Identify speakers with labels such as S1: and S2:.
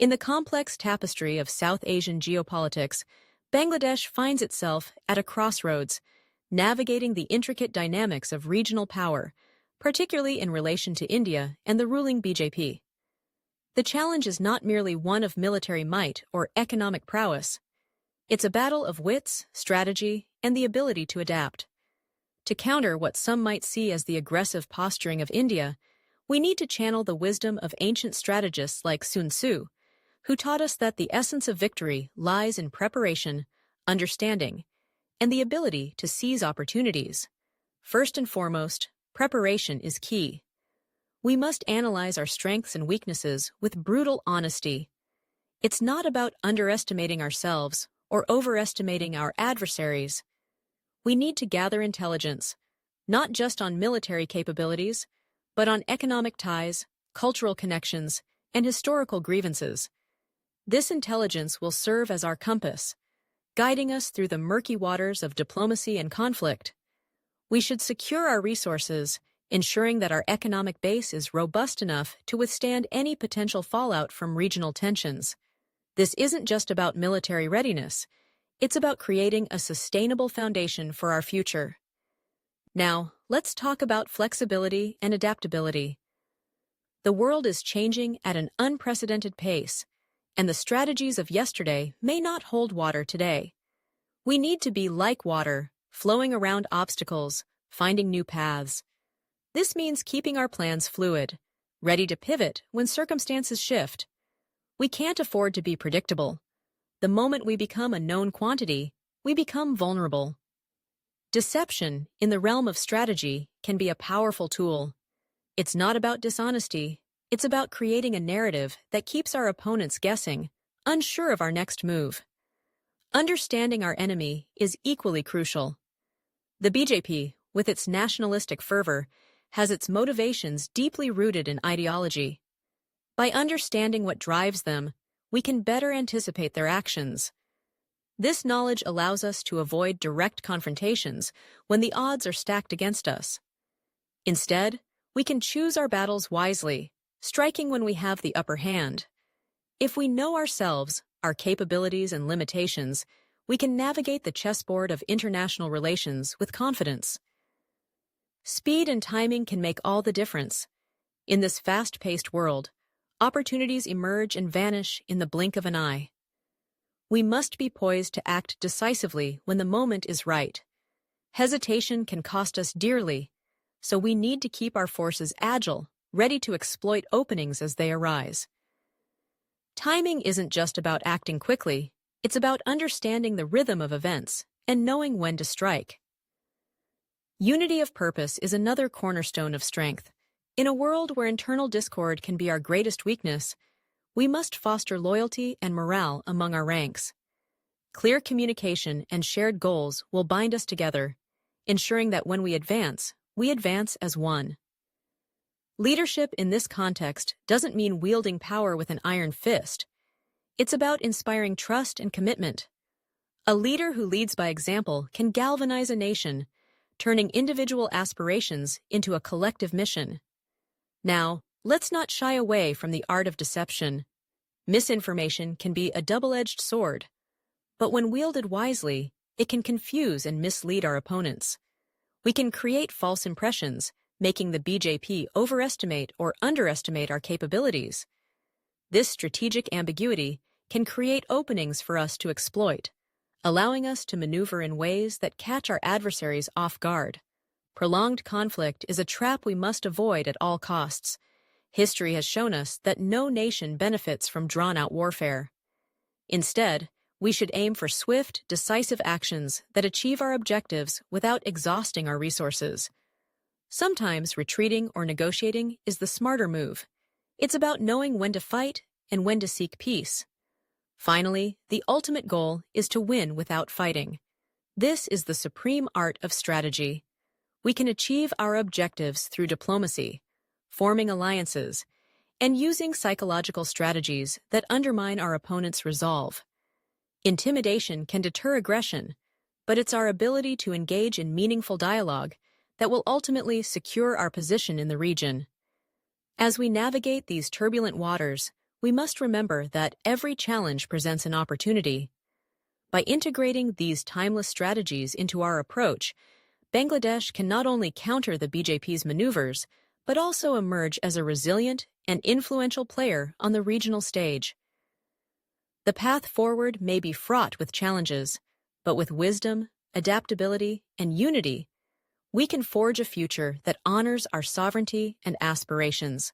S1: In the complex tapestry of South Asian geopolitics, Bangladesh finds itself at a crossroads, navigating the intricate dynamics of regional power, particularly in relation to India and the ruling BJP. The challenge is not merely one of military might or economic prowess. It's a battle of wits, strategy, and the ability to adapt. To counter what some might see as the aggressive posturing of India, we need to channel the wisdom of ancient strategists like Sun Tzu, who taught us that the essence of victory lies in preparation, understanding, and the ability to seize opportunities. First and foremost, preparation is key. We must analyze our strengths and weaknesses with brutal honesty. It's not about underestimating ourselves or overestimating our adversaries. We need to gather intelligence, not just on military capabilities, but on economic ties, cultural connections, and historical grievances. This intelligence will serve as our compass, guiding us through the murky waters of diplomacy and conflict. We should secure our resources, ensuring that our economic base is robust enough to withstand any potential fallout from regional tensions. This isn't just about military readiness. It's about creating a sustainable foundation for our future. Now, let's talk about flexibility and adaptability. The world is changing at an unprecedented pace, and the strategies of yesterday may not hold water today. We need to be like water, flowing around obstacles, finding new paths. This means keeping our plans fluid, ready to pivot when circumstances shift. We can't afford to be predictable. The moment we become a known quantity, we become vulnerable. Deception, in the realm of strategy, can be a powerful tool. It's not about dishonesty. It's about creating a narrative that keeps our opponents guessing, unsure of our next move. Understanding our enemy is equally crucial. The BJP, with its nationalistic fervor, has its motivations deeply rooted in ideology. By understanding what drives them, we can better anticipate their actions. This knowledge allows us to avoid direct confrontations when the odds are stacked against us. Instead, we can choose our battles wisely, striking when we have the upper hand. If we know ourselves, our capabilities and limitations, we can navigate the chessboard of international relations with confidence. Speed and timing can make all the difference. In this fast-paced world, opportunities emerge and vanish in the blink of an eye. We must be poised to act decisively when the moment is right. Hesitation can cost us dearly, so we need to keep our forces agile, ready to exploit openings as they arise. Timing isn't just about acting quickly, it's about understanding the rhythm of events and knowing when to strike. Unity of purpose is another cornerstone of strength. In a world where internal discord can be our greatest weakness, we must foster loyalty and morale among our ranks. Clear communication and shared goals will bind us together, ensuring that when we advance as one. Leadership in this context doesn't mean wielding power with an iron fist. It's about inspiring trust and commitment. A leader who leads by example can galvanize a nation, turning individual aspirations into a collective mission. Now, let's not shy away from the art of deception. Misinformation can be a double-edged sword, but when wielded wisely, it can confuse and mislead our opponents. We can create false impressions, making the BJP overestimate or underestimate our capabilities. This strategic ambiguity can create openings for us to exploit, allowing us to maneuver in ways that catch our adversaries off guard. Prolonged conflict is a trap we must avoid at all costs. History has shown us that no nation benefits from drawn-out warfare. Instead, we should aim for swift, decisive actions that achieve our objectives without exhausting our resources. Sometimes retreating or negotiating is the smarter move. It's about knowing when to fight and when to seek peace. Finally, the ultimate goal is to win without fighting. This is the supreme art of strategy. We can achieve our objectives through diplomacy, forming alliances, and using psychological strategies that undermine our opponent's resolve. Intimidation can deter aggression, but it's our ability to engage in meaningful dialogue that will ultimately secure our position in the region. As we navigate these turbulent waters, we must remember that every challenge presents an opportunity. By integrating these timeless strategies into our approach, Bangladesh can not only counter the BJP's maneuvers, but also emerge as a resilient and influential player on the regional stage. The path forward may be fraught with challenges, but with wisdom, adaptability, and unity, we can forge a future that honors our sovereignty and aspirations.